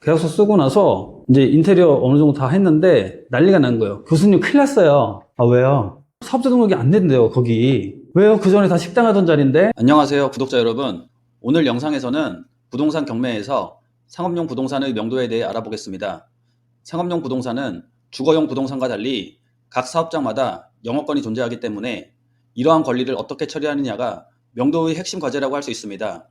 계약서 쓰고 나서 이제 인테리어 어느 정도 다 했는데 난리가 난 거예요. 교수님 큰일 났어요. 아, 왜요? 사업자 등록이 안 된대요, 거기. 왜요? 그 전에 다 식당 하던 자리인데? 안녕하세요, 구독자 여러분. 오늘 영상에서는 부동산 경매에서 상업용 부동산의 명도에 대해 알아보겠습니다. 상업용 부동산은 주거용 부동산과 달리 각 사업장마다 영업권이 존재하기 때문에 이러한 권리를 어떻게 처리하느냐가 명도의 핵심 과제라고 할 수 있습니다.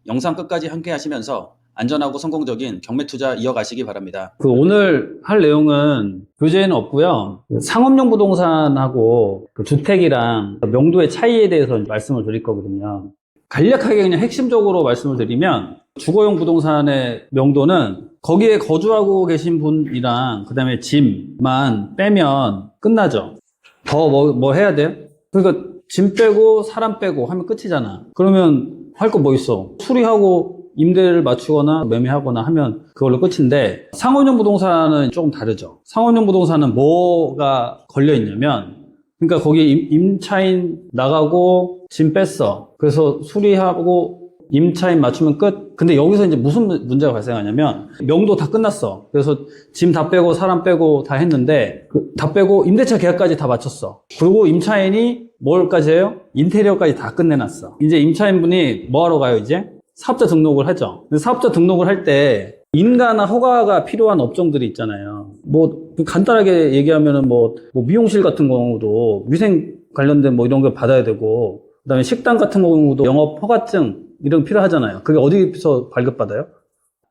영상 끝까지 함께 하시면서 안전하고 성공적인 경매 투자 이어가시기 바랍니다. 오늘 할 내용은 교재에는 없고요. 상업용 부동산하고 주택이랑 명도의 차이에 대해서 말씀을 드릴 거거든요. 간략하게 그냥 핵심적으로 말씀을 드리면 주거용 부동산의 명도는 거기에 거주하고 계신 분이랑 그 다음에 짐만 빼면 끝나죠. 더 뭐 해야 돼요? 그러니까 짐 빼고 사람 빼고 하면 끝이잖아. 그러면 할 거 뭐 있어? 수리하고 임대를 맞추거나 매매하거나 하면 그걸로 끝인데, 상업용 부동산은 조금 다르죠. 상업용 부동산은 뭐가 걸려 있냐면, 그러니까 거기 임차인 나가고 짐 뺐어. 그래서 수리하고 임차인 맞추면 끝. 근데 여기서 이제 무슨 문제가 발생하냐면, 명도 다 끝났어. 그래서 짐 다 빼고 사람 빼고 다 했는데, 다 빼고 임대차 계약까지 다 마쳤어. 그리고 임차인이 뭘까지 해요? 인테리어까지 다 끝내놨어. 이제 임차인분이 뭐 하러 가요, 이제? 사업자 등록을 하죠. 근데 사업자 등록을 할 때 인가나 허가가 필요한 업종들이 있잖아요. 뭐 간단하게 얘기하면은 뭐 미용실 같은 경우도 위생 관련된 뭐 이런 걸 받아야 되고, 그다음에 식당 같은 경우도 영업 허가증 이런 거 필요하잖아요. 그게 어디서 발급받아요?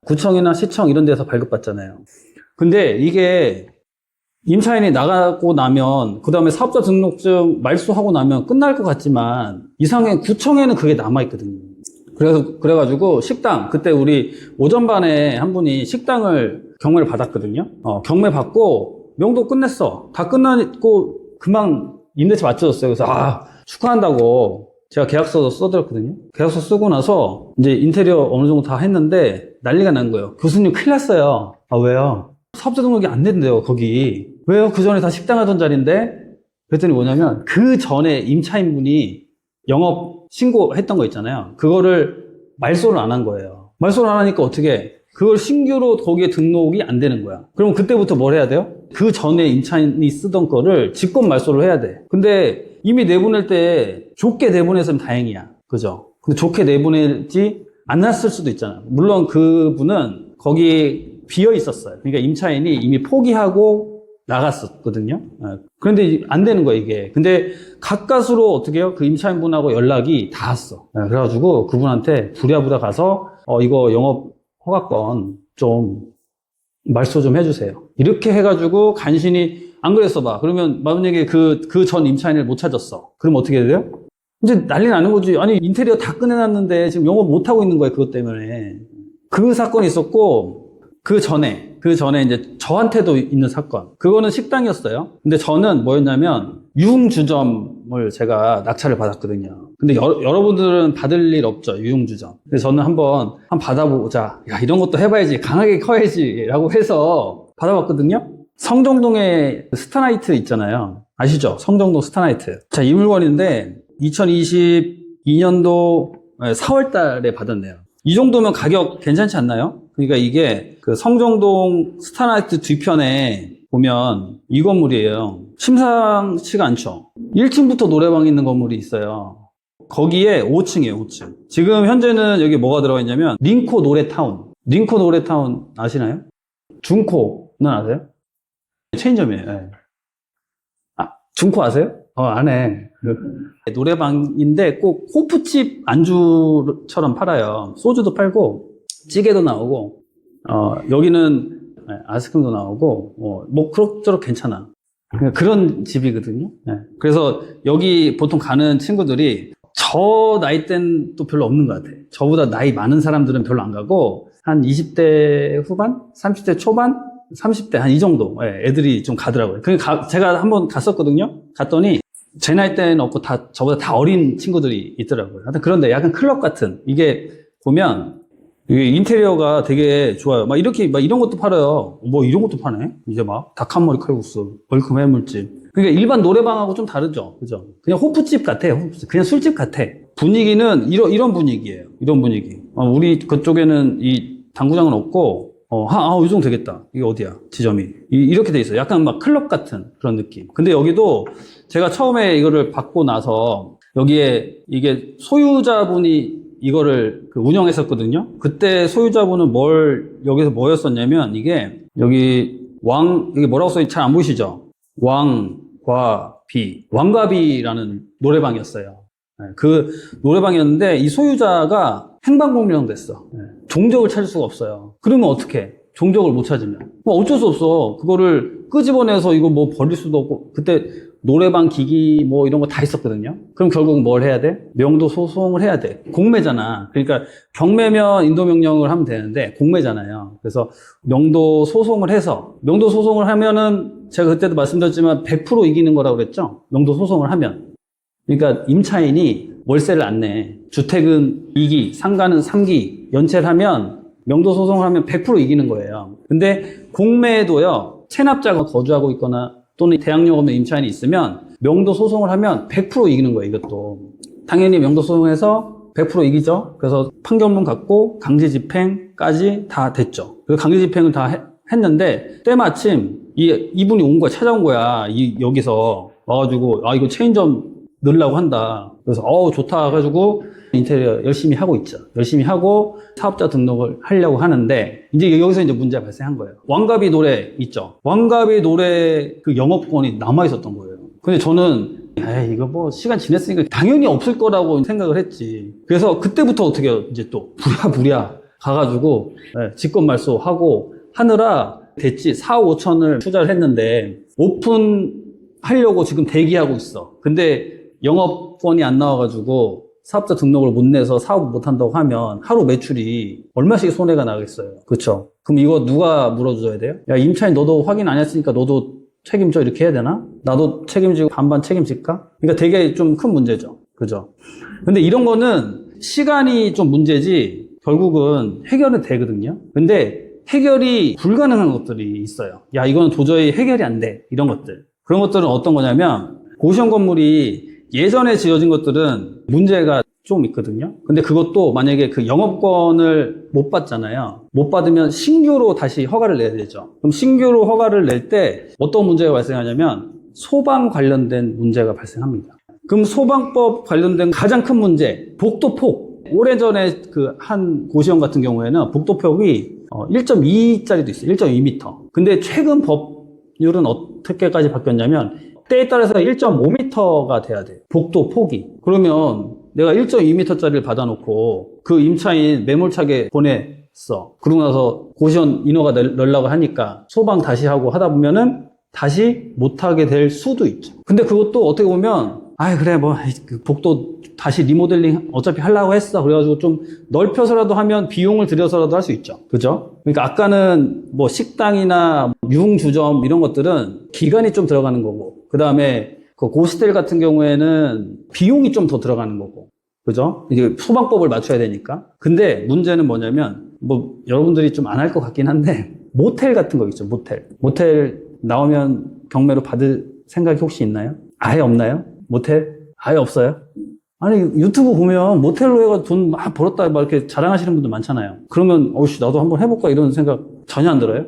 구청이나 시청 이런 데서 발급받잖아요. 근데 이게 임차인이 나가고 나면, 그 다음에 사업자 등록증 말소하고 나면 끝날 것 같지만 이상하게 구청에는 그게 남아있거든요. 그래가지고 식당, 그때 우리 오전반에 한 분이 식당을 경매를 받았거든요. 경매 받고 명도 끝냈어. 다 끝나고 금방 임대차 맞춰줬어요. 그래서 축하한다고 제가 계약서도 써드렸거든요. 계약서 쓰고 나서 이제 인테리어 어느 정도 다 했는데 난리가 난 거예요. 교수님 큰일 났어요. 아, 왜요? 사업자 등록이 안 된대요, 거기. 왜요? 그 전에 다 식당 하던 자리인데? 그랬더니 뭐냐면 그 전에 임차인분이 영업 신고했던 거 있잖아요. 그거를 말소를 안 한 거예요. 말소를 안 하니까 어떻게, 그걸 신규로 거기에 등록이 안 되는 거야. 그럼 그때부터 뭘 해야 돼요? 그 전에 임차인이 쓰던 거를 직권 말소를 해야 돼. 근데 이미 내보낼 때 좋게 내보냈으면 다행이야. 그죠? 근데 좋게 내보내지 않았을 수도 있잖아. 물론 그분은 거기 비어 있었어요. 그러니까 임차인이 이미 포기하고 나갔었거든요. 그런데 안 되는 거야, 이게. 근데 가까스로 어떻게 해요? 그 임차인분하고 연락이 닿았어. 그래가지고 그분한테 부랴부랴 가서 이거 영업 허가권 좀 말소 좀 해주세요. 이렇게 해가지고 간신히, 안 그랬어 봐. 그러면 만약에 그 전 임차인을 못 찾았어. 그럼 어떻게 해야 돼요? 이제 난리 나는 거지. 아니, 인테리어 다 끝내놨는데 지금 영업 못 하고 있는 거야, 그것 때문에. 그 사건이 있었고, 그 전에 이제 저한테도 있는 사건. 그거는 식당이었어요. 근데 저는 뭐였냐면 유흥주점을 제가 낙찰을 받았거든요. 근데 여러분들은 받을 일 없죠, 유흥주점. 근데 저는 한번 받아보자. 야, 이런 것도 해봐야지. 강하게 커야지. 라고 해서 받아봤거든요. 성정동에 스타나이트 있잖아요. 아시죠? 성정동 스타나이트. 자, 이 물건인데 2022년도 4월 달에 받았네요. 이 정도면 가격 괜찮지 않나요? 그러니까 이게 그 성정동 스타나이트 뒤편에 보면 이 건물이에요. 심상치가 않죠. 1층부터 노래방이 있는 건물이 있어요. 거기에 5층이에요, 5층. 지금 현재는 여기 뭐가 들어가 있냐면 링코 노래타운. 링코 노래타운 아시나요? 중코는 아세요? 체인점이에요. 네. 중코 아세요? 안 해. 노래방인데 꼭 호프집 안주처럼 팔아요. 소주도 팔고 찌개도 나오고 여기는 아이스크림도 나오고 뭐 그럭저럭 괜찮아. 그런 집이거든요. 그래서 여기 보통 가는 친구들이 저 나이 땐 또 별로 없는 것 같아. 저보다 나이 많은 사람들은 별로 안 가고 한 20대 후반? 30대 초반? 30대 한 이 정도 애들이 좀 가더라고요. 그러니까 제가 한번 갔었거든요. 갔더니 제 나이 때는 없고 저보다 다 어린 친구들이 있더라고요. 하여튼 그런데 약간 클럽 같은, 이게 보면 이게 인테리어가 되게 좋아요. 막 이렇게 막 이런 것도 팔아요. 뭐 이런 것도 파네. 이제 막 닭 한 머리 칼국수, 벌금 해물집. 그러니까 일반 노래방하고 좀 다르죠, 그죠? 그냥 호프집 같아, 호프집. 그냥 술집 같아. 분위기는 이런 분위기예요. 이런 분위기. 우리 그쪽에는 이 당구장은 없고 이 정도 되겠다. 이게 어디야? 지점이. 이렇게 돼 있어요. 약간 막 클럽 같은 그런 느낌. 근데 여기도 제가 처음에 이거를 받고 나서 여기에 이게 소유자분이 이거를 운영했었거든요. 그때 소유자분은 여기서 뭐였었냐면 이게 이게 뭐라고 써있지 잘 안 보이시죠? 왕과비라는 노래방이었어요. 그 노래방이었는데 이 소유자가 행방불명 됐어. 종적을 찾을 수가 없어요. 그러면 어떡해? 종적을 못 찾으면. 어쩔 수 없어. 그거를 끄집어내서 이거 뭐 버릴 수도 없고, 그때 노래방 기기 뭐 이런 거 다 있었거든요. 그럼 결국 뭘 해야 돼? 명도 소송을 해야 돼. 공매잖아. 그러니까 경매면 인도명령을 하면 되는데 공매잖아요. 그래서 명도 소송을 하면은 제가 그때도 말씀드렸지만 100% 이기는 거라고 그랬죠? 명도 소송을 하면. 그러니까 임차인이 월세를 안 내. 주택은 2기, 상가는 3기 연체를 하면 명도 소송을 하면 100% 이기는 거예요. 근데 공매도요. 체납자가 거주하고 있거나 또는 대항력 없는 임차인이 있으면 명도 소송을 하면 100% 이기는 거예요. 이것도. 당연히 명도 소송해서 100% 이기죠. 그래서 판결문 갖고 강제 집행까지 다 됐죠. 그래서 강제 집행을 다 했는데 때마침 이분이 온 거야. 찾아온 거야. 여기서 와가지고 이거 체인점 넣으려고 한다. 그래서 좋다 해가지고 인테리어 열심히 하고 있죠. 열심히 하고 사업자 등록을 하려고 하는데 이제 여기서 이제 문제가 발생한 거예요. 왕가비 노래 있죠. 왕가비 노래 그 영업권이 남아 있었던 거예요. 근데 저는 이거 뭐 시간 지났으니까 당연히 없을 거라고 생각을 했지. 그래서 그때부터 어떻게 해요? 이제 또 부랴부랴 가가지고 직권말소하고 하느라 됐지. 4억 5천을 투자를 했는데 오픈하려고 지금 대기하고 있어. 근데 영업권이 안 나와가지고 사업자 등록을 못 내서 사업을 못 한다고 하면 하루 매출이 얼마씩 손해가 나겠어요. 그렇죠? 그럼 이거 누가 물어줘야 돼요? 야, 임차인 너도 확인 안 했으니까 너도 책임져 이렇게 해야 되나? 나도 책임지고 반반 책임질까? 그러니까 되게 좀 큰 문제죠. 그죠? 근데 이런 거는 시간이 좀 문제지 결국은 해결은 되거든요. 근데 해결이 불가능한 것들이 있어요. 야, 이거는 도저히 해결이 안 돼. 이런 것들. 그런 것들은 어떤 거냐면 고시원 건물이 예전에 지어진 것들은 문제가 좀 있거든요. 근데 그것도 만약에 그 영업권을 못 받잖아요. 못 받으면 신규로 다시 허가를 내야 되죠. 그럼 신규로 허가를 낼 때 어떤 문제가 발생하냐면 소방 관련된 문제가 발생합니다. 그럼 소방법 관련된 가장 큰 문제, 복도폭. 오래전에 그 한 고시원 같은 경우에는 복도폭이 1.2짜리도 있어요. 1.2m. 근데 최근 법률은 어떻게까지 바뀌었냐면 때에 따라서 1.5m가 돼야 돼요. 복도 폭이. 그러면 내가 1.2m짜리를 받아놓고 그 임차인 매몰차게 보냈어. 그러고 나서 고시원 인허가 넣으려고 하니까 소방 다시 하고 하다 보면은 다시 못하게 될 수도 있죠. 근데 그것도 어떻게 보면 그래 복도 다시 리모델링 어차피 하려고 했어. 그래가지고 좀 넓혀서라도 하면 비용을 들여서라도 할 수 있죠. 그죠? 그러니까 아까는 뭐 식당이나 유흥주점 이런 것들은 기간이 좀 들어가는 거고 그 다음에 그 고시텔 같은 경우에는 비용이 좀 더 들어가는 거고 그죠? 이제 소방법을 맞춰야 되니까. 근데 문제는 뭐냐면 뭐 여러분들이 좀 안 할 것 같긴 한데 모텔 같은 거 있죠. 모텔 나오면 경매로 받을 생각이 혹시 있나요? 아예 없나요? 모텔? 아예 없어요? 아니 유튜브 보면 모텔로 해가 돈 막 벌었다 막 이렇게 자랑하시는 분들 많잖아요. 그러면 나도 한번 해볼까 이런 생각 전혀 안 들어요?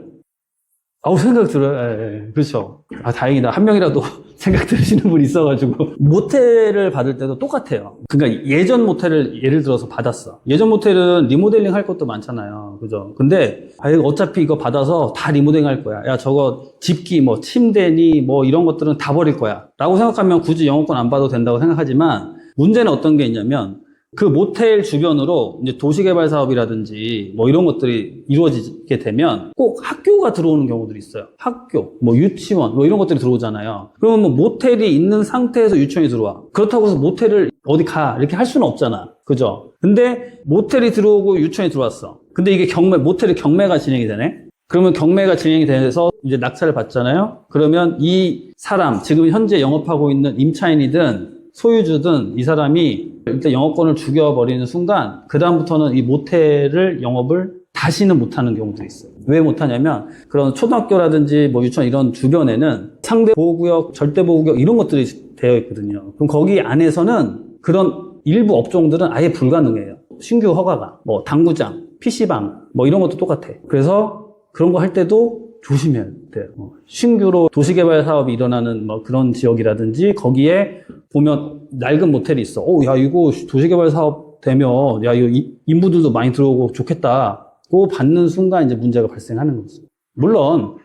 생각 들어요. 예. 그렇죠. 다행이다. 한 명이라도 생각 들으시는 분이 있어가지고. 모텔을 받을 때도 똑같아요. 그러니까 예전 모텔을 예를 들어서 받았어. 예전 모텔은 리모델링 할 것도 많잖아요. 그죠? 근데 어차피 이거 받아서 다 리모델링 할 거야. 야, 저거 집기, 뭐 침대니 뭐 이런 것들은 다 버릴 거야. 라고 생각하면 굳이 영업권 안 받아도 된다고 생각하지만 문제는 어떤 게 있냐면 그 모텔 주변으로 이제 도시개발 사업이라든지 뭐 이런 것들이 이루어지게 되면 꼭 학교가 들어오는 경우들이 있어요. 학교, 뭐 유치원, 뭐 이런 것들이 들어오잖아요. 그러면 뭐 모텔이 있는 상태에서 유치원이 들어와. 그렇다고 해서 모텔을 어디 가 이렇게 할 수는 없잖아. 그죠? 근데 모텔이 들어오고 유치원이 들어왔어. 근데 이게 모텔의 경매가 진행이 되네? 그러면 경매가 진행이 돼서 이제 낙찰을 받잖아요? 그러면 이 사람, 지금 현재 영업하고 있는 임차인이든 소유주든 이 사람이 일단 영업권을 죽여버리는 순간 그 다음부터는 이 모텔을 영업을 다시는 못하는 경우도 있어요. 왜 못하냐면 그런 초등학교라든지 뭐 유치원 이런 주변에는 상대 보호구역, 절대 보호구역 이런 것들이 되어 있거든요. 그럼 거기 안에서는 그런 일부 업종들은 아예 불가능해요. 신규 허가가 뭐 당구장, PC방 뭐 이런 것도 똑같아. 그래서 그런 거 할 때도 조심해야 돼요. 신규로 도시개발 사업이 일어나는 뭐 그런 지역이라든지 거기에 보면 낡은 모텔이 있어. 야, 이거 도시개발 사업 되면, 야, 이거 인부들도 많이 들어오고 좋겠다. 고 받는 순간 이제 문제가 발생하는 거죠. 물론,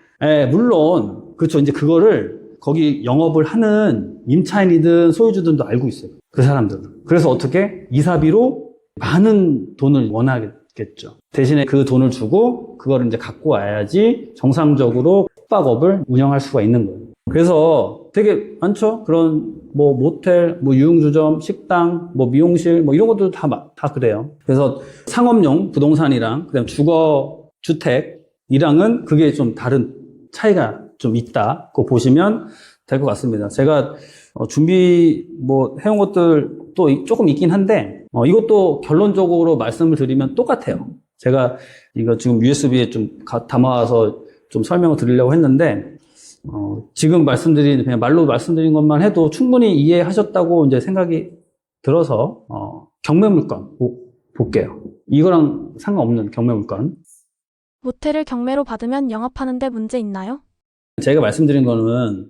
그렇죠. 이제 그거를 거기 영업을 하는 임차인이든 소유주들도 알고 있어요. 그 사람들은. 그래서 어떻게? 이사비로 많은 돈을 원하겠죠. 대신에 그 돈을 주고 그거를 이제 갖고 와야지 정상적으로 숙박업을 운영할 수가 있는 거예요. 그래서 되게 많죠? 그런 뭐 모텔, 뭐 유흥주점, 식당, 뭐 미용실, 뭐 이런 것도 다 그래요. 그래서 상업용 부동산이랑 그다음 주거 주택이랑은 그게 좀 다른 차이가 좀 있다고 보시면 될 것 같습니다. 제가 준비 뭐 해온 것들 또 조금 있긴 한데 이것도 결론적으로 말씀을 드리면 똑같아요. 제가 이거 지금 USB에 좀 담아와서 좀 설명을 드리려고 했는데 지금 말씀드린 그냥 말로 말씀드린 것만 해도 충분히 이해하셨다고 이제 생각이 들어서 경매물건 볼게요. 이거랑 상관없는 경매물건. 모텔을 경매로 받으면 영업하는데 문제 있나요? 제가 말씀드린 거는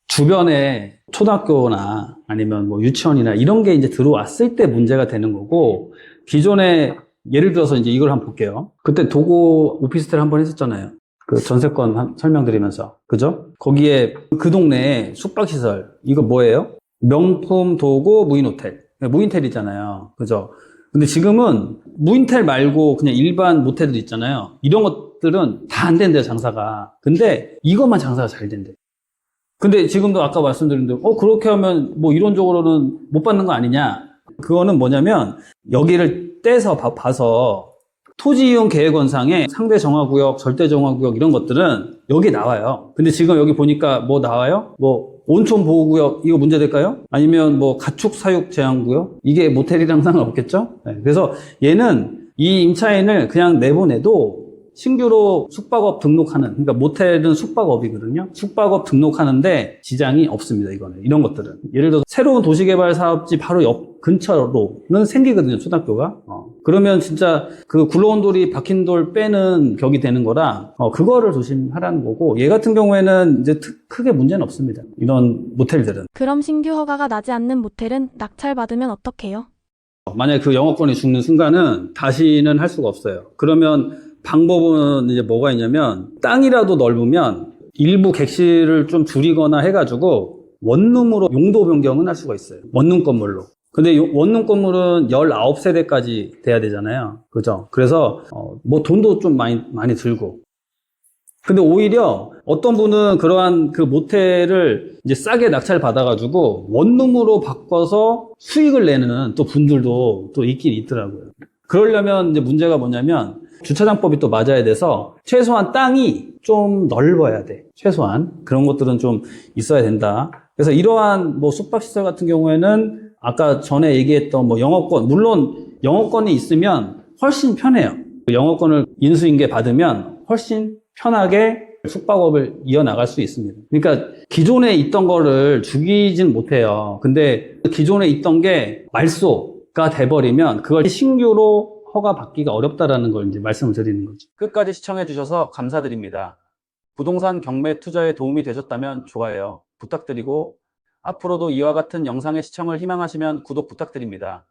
주변에 초등학교나 아니면 뭐 유치원이나 이런 게 이제 들어왔을 때 문제가 되는 거고, 기존에 예를 들어서 이제 이걸 한번 볼게요. 그때 도고 오피스텔 한번 했었잖아요. 그 전세권 설명드리면서. 그죠? 거기에 그 동네에 숙박시설, 이거 뭐예요? 명품 도고 무인호텔. 무인텔이잖아요. 그죠? 근데 지금은 무인텔 말고 그냥 일반 모텔들 있잖아요. 이런 것들은 다 안 된대요, 장사가. 근데 이것만 장사가 잘 된대. 근데 지금도 아까 말씀드린 대로 그렇게 하면 뭐 이론적으로는 못 받는 거 아니냐. 그거는 뭐냐면 여기를 떼서 봐서 토지이용 계획원상에 상대 정화구역, 절대 정화구역 이런 것들은 여기 나와요. 근데 지금 여기 보니까 뭐 나와요? 뭐 온천 보호구역 이거 문제될까요? 아니면 뭐 가축 사육 제한구역? 이게 모텔이랑 상관없겠죠? 네. 그래서 얘는 이 임차인을 그냥 내보내도 신규로 숙박업 등록하는, 그러니까 모텔은 숙박업이거든요. 숙박업 등록하는데 지장이 없습니다, 이거는. 이런 것들은. 예를 들어서 새로운 도시개발 사업지 바로 옆 근처로는 생기거든요, 초등학교가. 그러면 진짜 그 굴러온 돌이 박힌 돌 빼는 격이 되는 거라, 그거를 조심하라는 거고, 얘 같은 경우에는 이제 크게 문제는 없습니다. 이런 모텔들은. 그럼 신규 허가가 나지 않는 모텔은 낙찰받으면 어떡해요? 만약에 그 영업권이 죽는 순간은 다시는 할 수가 없어요. 그러면 방법은 이제 뭐가 있냐면 땅이라도 넓으면 일부 객실을 좀 줄이거나 해가지고 원룸으로 용도 변경은 할 수가 있어요. 원룸 건물로. 근데 원룸 건물은 19세대까지 돼야 되잖아요. 그죠? 그래서 뭐 돈도 좀 많이 들고. 근데 오히려 어떤 분은 그러한 그 모텔을 이제 싸게 낙찰 받아가지고 원룸으로 바꿔서 수익을 내는 또 분들도 또 있긴 있더라고요. 그러려면 이제 문제가 뭐냐면 주차장법이 또 맞아야 돼서 최소한 땅이 좀 넓어야 돼. 최소한. 그런 것들은 좀 있어야 된다. 그래서 이러한 뭐 숙박시설 같은 경우에는 아까 전에 얘기했던 뭐 영업권, 물론 영업권이 있으면 훨씬 편해요. 영업권을 인수인계 받으면 훨씬 편하게 숙박업을 이어나갈 수 있습니다. 그러니까 기존에 있던 거를 죽이진 못해요. 근데 기존에 있던 게 말소가 돼버리면 그걸 신규로 허가 받기가 어렵다라는 걸 이제 말씀을 드리는 거죠. 끝까지 시청해 주셔서 감사드립니다. 부동산 경매 투자에 도움이 되셨다면 좋아요 부탁드리고 앞으로도 이와 같은 영상의 시청을 희망하시면 구독 부탁드립니다.